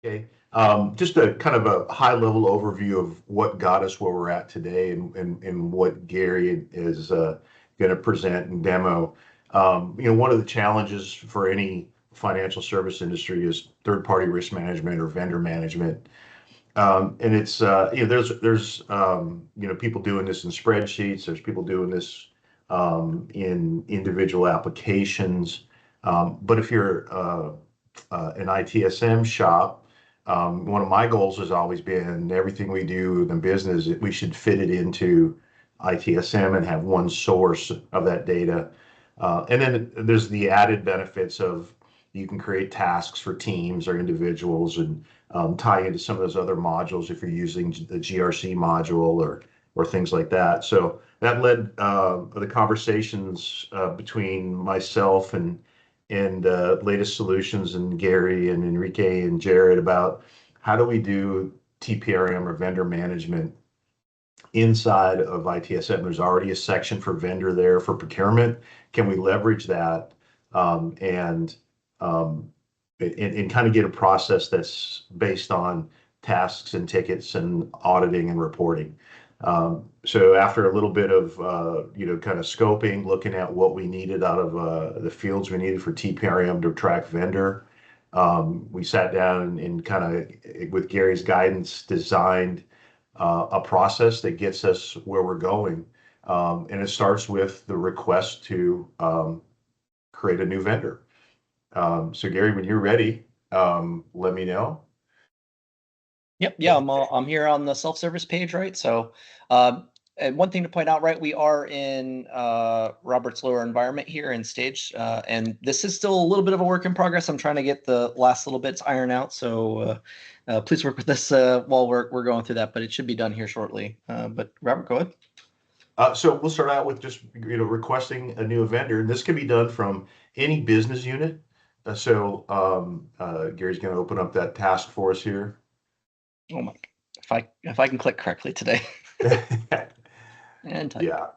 Okay. Just a kind of a high level overview of what got us where we're at today and what Gary is going to present and demo. One of the challenges for any financial service industry is third party risk management or vendor management. And it's there's people doing this in spreadsheets. There's people doing this in individual applications. But if you're an ITSM shop, one of my goals has always been everything we do in business, we should fit it into ITSM and have one source of that data. And then there's the added benefits of you can create tasks for teams or individuals and tie into some of those other modules if you're using the GRC module or things like that. So that led the conversations between myself and latest solutions and Gary and Enrique and Jared about how do we do TPRM or vendor management inside of ITSM. There's already a section for vendor there for procurement. Can we leverage that and kind of get a process that's based on tasks and tickets and auditing and reporting? So after a little bit of kind of scoping, looking at what we needed out of the fields we needed for TPRM to track vendor, we sat down and kind of, with Gary's guidance, designed a process that gets us where we're going. And it starts with the request to create a new vendor. So Gary, when you're ready, let me know. Yep. Yeah, I'm here on the self-service page, right? So, and one thing to point out, right, we are in Robert's lower environment here in Stage, and this is still a little bit of a work in progress. I'm trying to get the last little bits ironed out, so please work with us while we're going through that. But it should be done here shortly. But Robert, go ahead. So we'll start out with just requesting a new vendor, and this can be done from any business unit. Gary's going to open up that task for us here. Oh my! If I can click correctly today. And type. Yeah.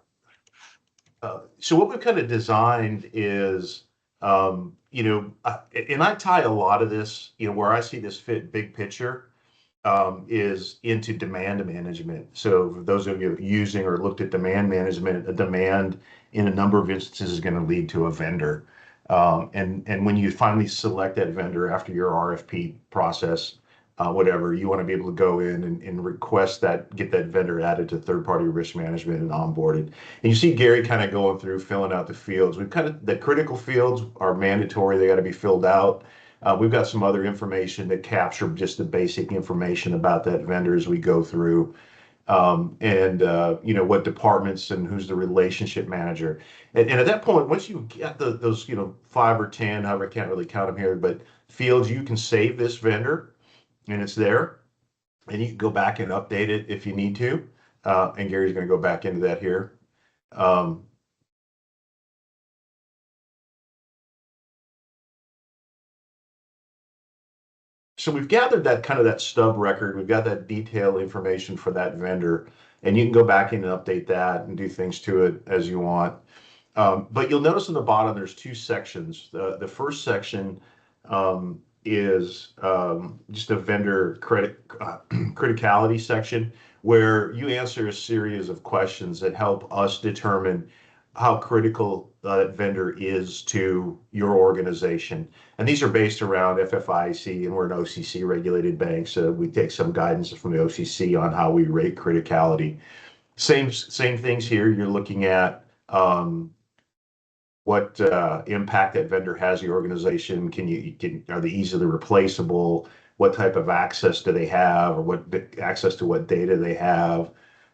So what we've kind of designed is, and I tie a lot of this, where I see this fit big picture, is into demand management. So for those of you using or looked at demand management, a demand in a number of instances is going to lead to a vendor. And when you finally select that vendor after your RFP process, whatever, you want to be able to go in and request that, get that vendor added to third-party risk management and onboarded. And you see Gary kind of going through filling out the fields. We've kind of, the critical fields are mandatory. They got to be filled out. We've got some other information that capture just the basic information about that vendor as we go through. What departments and who's the relationship manager. And at that point, once you get those, 5 or 10, however, I can't really count them here, but fields, you can save this vendor and it's there. And you can go back and update it if you need to. And Gary's going to go back into that here. So we've gathered that kind of that stub record. We've got that detailed information for that vendor, and you can go back in and update that and do things to it as you want. But you'll notice on the bottom, there's 2 sections. The first section is just a vendor criticality section where you answer a series of questions that help us determine how critical that vendor is to your organization. And these are based around FFIEC, and we're an OCC regulated bank, so we take some guidance from the OCC on how we rate criticality. Same things here. You're looking at what impact that vendor has your organization. Are they easily replaceable? What type of access do they have, or what access to what data they have,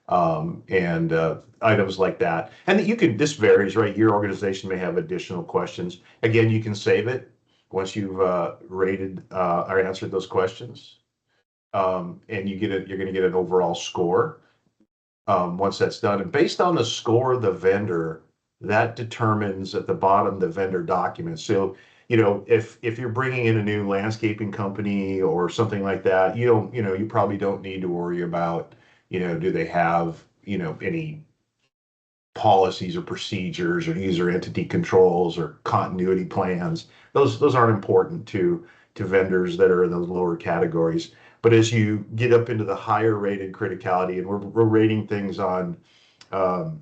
and items like that. And this varies, right? Your organization may have additional questions. Again, you can save it once you've rated or answered those questions, and you're going to get an overall score once that's done. And based on the score of the vendor, that determines at the bottom the vendor document. So, if you're bringing in a new landscaping company or something like that, you probably don't need to worry about, do they have, any policies or procedures or user entity controls or continuity plans. Those aren't important to to vendors that are in those lower categories. But as you get up into the higher rated criticality, and we're rating things on um,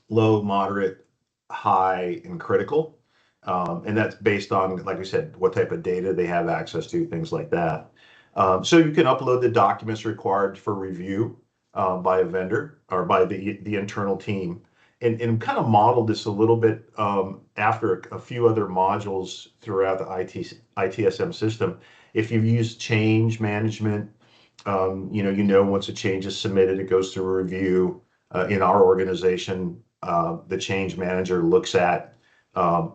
low, moderate, high, and critical. And that's based on, like I said, what type of data they have access to, things like that. So you can upload the documents required for review by a vendor or by the internal team. And kind of modeled this a little bit after a few other modules throughout the ITSM system. If you've used change management, once a change is submitted, it goes through a review. In our organization, the change manager looks at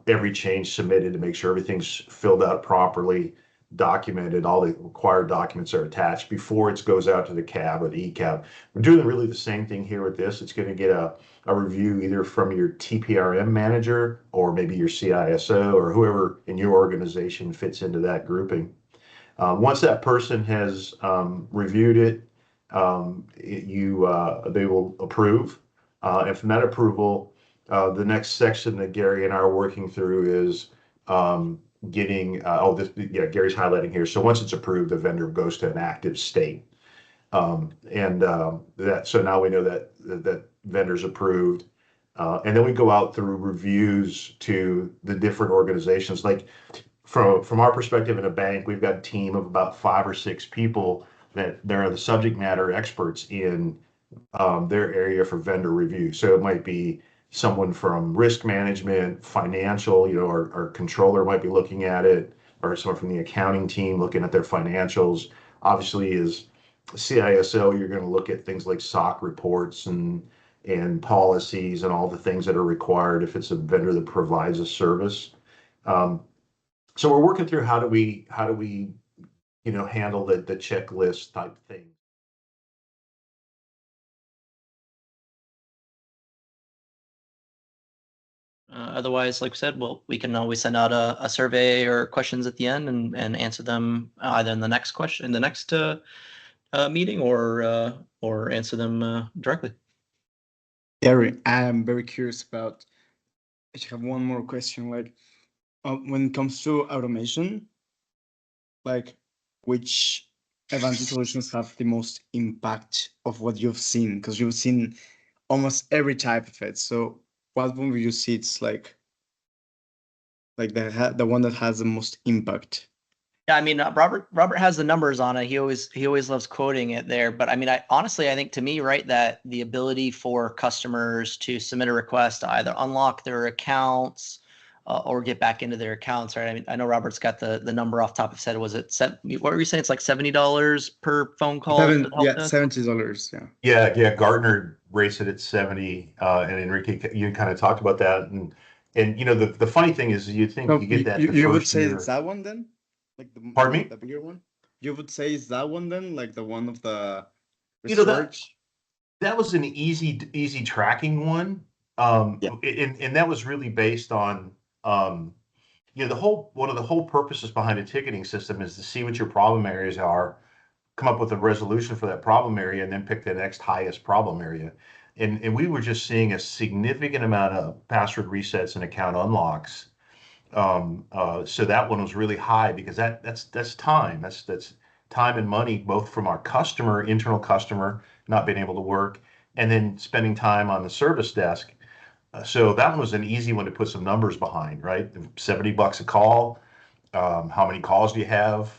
every change submitted to make sure everything's filled out properly, documented, all the required documents are attached before it goes out to the cab or the e-cab. We're doing really the same thing here with this. It's going to get a review either from your TPRM manager or maybe your CISO or whoever in your organization fits into that grouping. Once that person has reviewed it, they will approve. And from that approval, the next section that Gary and I are working through is getting, Gary's highlighting here. So once it's approved, the vendor goes to an active state. So now we know that vendor's approved. And then we go out through reviews to the different organizations. Like from our perspective in a bank, we've got a team of about 5 or 6 people that they're the subject matter experts in their area for vendor review. So it might be someone from risk management, financial, our controller might be looking at it, or someone from the accounting team looking at their financials. Obviously, as CISO, you're going to look at things like SOC reports and policies and all the things that are required if it's a vendor that provides a service. So we're working through how do we handle the checklist type thing. Otherwise, like we said, we can always send out a survey or questions at the end and answer them either in the next meeting or answer them directly. Gary, I'm very curious about. I have one more question. Like, when it comes to automation, like, which Ivanti solutions have the most impact of what you've seen? Because you've seen almost every type of it. So, what one will you see? It's like the one that has the most impact. Yeah, I mean, Robert has the numbers on it. He always loves quoting it there. But I mean, I think to me, right, that the ability for customers to submit a request to either unlock their accounts or get back into their accounts, right? I mean, I know Robert's got the number off the top of his head. Was it what were you saying? It's like $70 per phone call. $70. Yeah. Gartner rates it at 70, and Enrique, you kind of talked about that, and the funny thing is, you think you get that. You would say it's that one then, like pardon me, the bigger one. You would say it's that one then, like the one of the research. That was an easy tracking one. And that was really based on one of the whole purposes behind a ticketing system is to see what your problem areas are, come up with a resolution for that problem area, and then pick the next highest problem area. And we were just seeing a significant amount of password resets and account unlocks. So that one was really high because that's time. That's time and money, both from our internal customer, not being able to work, and then spending time on the service desk. So that one was an easy one to put some numbers behind, right? $70 a call. How many calls do you have?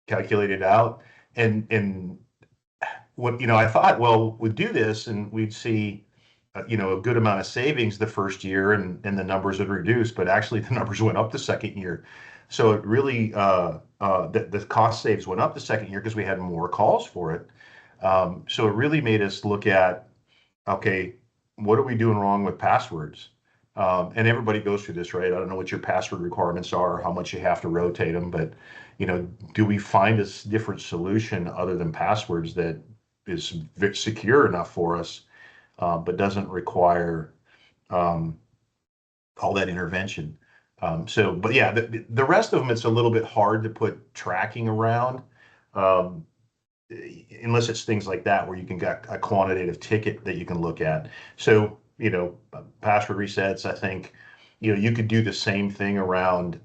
Calculate it out. And what, I thought, well, we'd do this and we'd see, a good amount of savings the first year and the numbers would reduce, but actually the numbers went up the second year. So it really, the cost saves went up the second year because we had more calls for it. So it really made us look at, okay, what are we doing wrong with passwords? And everybody goes through this, right? I don't know what your password requirements are, how much you have to rotate them, but do we find a different solution other than passwords that is secure enough for us, but doesn't require all that intervention? But yeah, the rest of them, it's a little bit hard to put tracking around. Unless it's things like that where you can get a quantitative ticket that you can look at. So, password resets, I think, you could do the same thing around,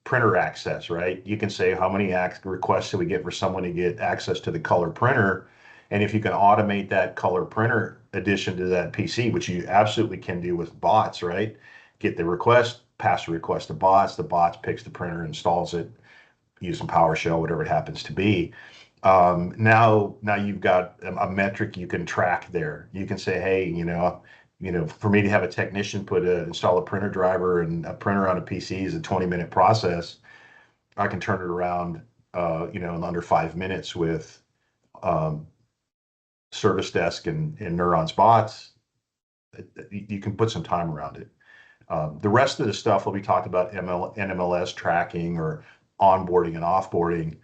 printer access, right? You can say how many requests do we get for someone to get access to the color printer, and if you can automate that color printer addition to that PC, which you absolutely can do with bots, right? Get the request, pass the request to bots, the bots picks the printer, installs it using PowerShell, whatever it happens to be. Now you've got a metric you can track there. You can say, hey, for me to have a technician install a printer driver and a printer on a PC is a 20-minute process. I can turn it around, in under 5 minutes with Service Desk and Neurons bots. You can put some time around it. The rest of the stuff will be talked about NMLS tracking or onboarding and offboarding.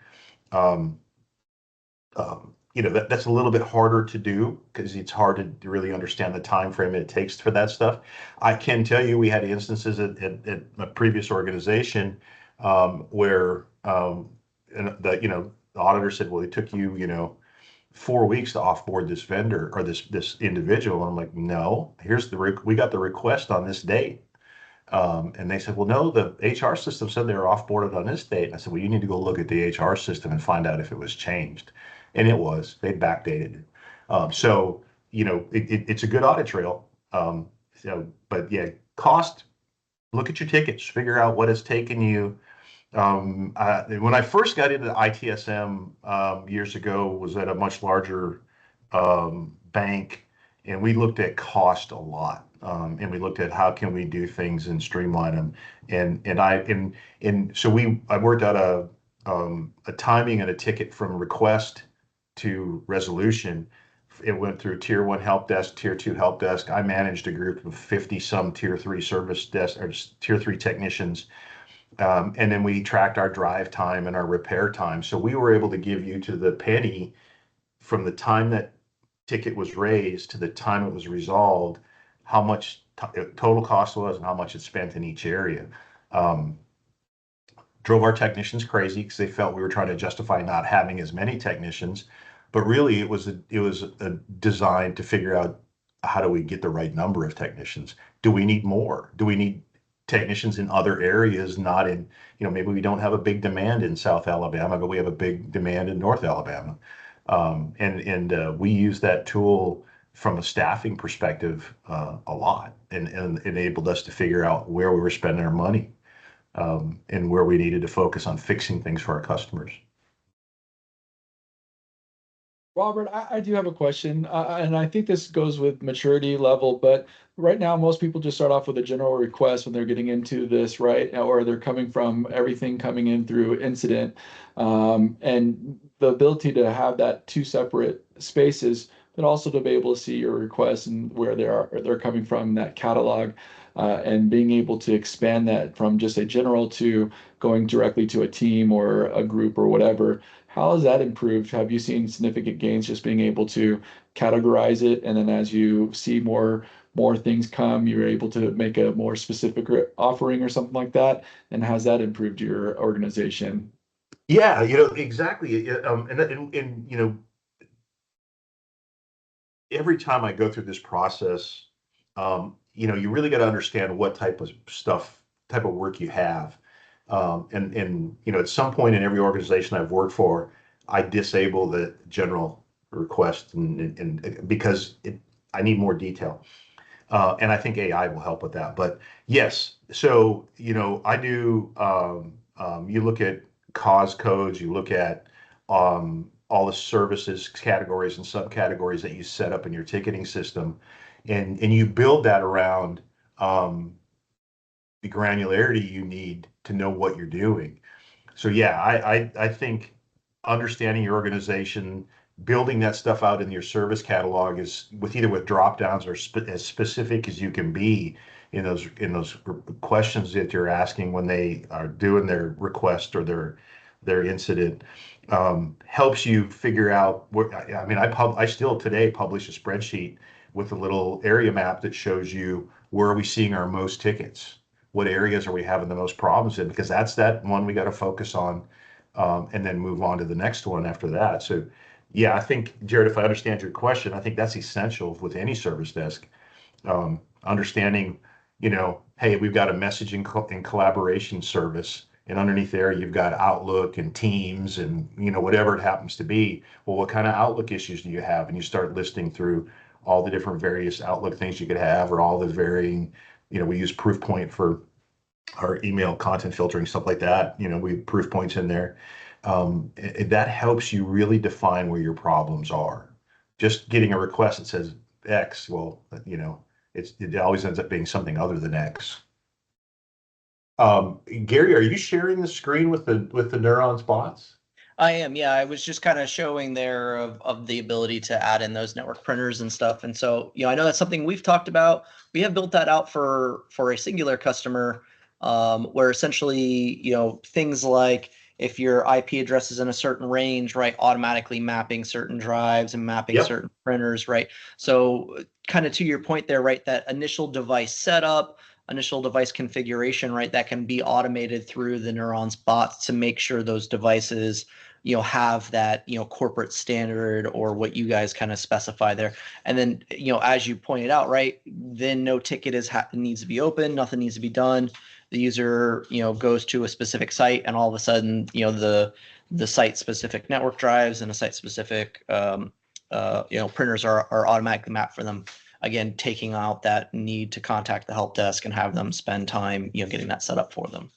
That's a little bit harder to do because it's hard to really understand the time frame it takes for that stuff. I can tell you we had instances at a previous organization where the auditor said, well, it took you 4 weeks to offboard this vendor or this individual. And I'm like, no, we got the request on this date. And they said, well, no, the HR system said they were offboarded on this date. And I said, well, you need to go look at the HR system and find out if it was changed. And it was. They backdated it. It's a good audit trail. But yeah, cost, look at your tickets, figure out what has taken you. When I first got into ITSM years ago, was at a much larger bank, and we looked at cost a lot. And we looked at how can we do things and streamline them. I worked out a timing and a ticket from request to resolution. It went through tier 1 help desk, tier 2 help desk. I managed a group of 50 some tier 3 service desk or tier 3 technicians. And then we tracked our drive time and our repair time. So we were able to give you to the penny from the time that ticket was raised to the time it was resolved, how much total cost was and how much it spent in each area. Drove our technicians crazy because they felt we were trying to justify not having as many technicians, but really it was designed to figure out how do we get the right number of technicians. Do we need more? Do we need technicians in other areas, not in, maybe we don't have a big demand in South Alabama, but we have a big demand in North Alabama. We use that tool from a staffing perspective a lot, and enabled us to figure out where we were spending our money and where we needed to focus on fixing things for our customers. Robert, I do have a question, and I think this goes with maturity level, but right now most people just start off with a general request when they're getting into this, right? Or they're coming from everything coming in through incident, and the ability to have that 2 separate spaces, but also to be able to see your requests and where they're coming from in that catalog, and being able to expand that from just a general to going directly to a team or a group or whatever. How has that improved? Have you seen significant gains just being able to categorize it, and then as you see more things come, you're able to make a more specific offering or something like that? And has that improved your organization? Yeah, exactly. Every time I go through this process, you really got to understand what type of work you have. At some point in every organization I've worked for, I disable the general request and because I need more detail. And I think AI will help with that. But yes, so I do. You look at cause codes, you look at all the services categories and subcategories that you set up in your ticketing system, and you build that around the granularity you need to know what you're doing. So yeah, I think understanding your organization, building that stuff out in your service catalog is either with drop downs or as specific as you can be in those questions that you're asking when they are doing their request or their incident, helps you figure out where. I still today publish a spreadsheet with a little area map that shows you where are we seeing our most tickets, what areas are we having the most problems in, because that's that one we got to focus on, and then move on to the next one after that. So yeah, I think, Jared, if I understand your question, I think that's essential with any service desk. Understanding, hey, we've got a messaging and collaboration service, and underneath there you've got Outlook and Teams and whatever it happens to be. Well, what kind of Outlook issues do you have? And you start listing through all the different various Outlook things you could have, or all the varying, we use Proofpoint for our email content filtering, stuff like that. We have proof points in there. That helps you really define where your problems are. Just getting a request that says X, well, it always ends up being something other than X. Gary, are you sharing the screen with the Neurons bots? I am, yeah. I was just kind of showing there of the ability to add in those network printers and stuff. And so, I know that's something we've talked about. We have built that out for a singular customer, where essentially, things like if your IP address is in a certain range, right, automatically mapping certain drives and mapping Yep. certain printers, right? So kind of to your point there, right, that initial device setup, initial device configuration, right, that can be automated through the Neurons bots to make sure those devices have that corporate standard or what you guys kind of specify there. And then as you pointed out, right, then no ticket needs to be open, nothing needs to be done. The user goes to a specific site, and all of a sudden the site specific network drives and the site specific printers are automatically mapped for them, again taking out that need to contact the help desk and have them spend time getting that set up for them.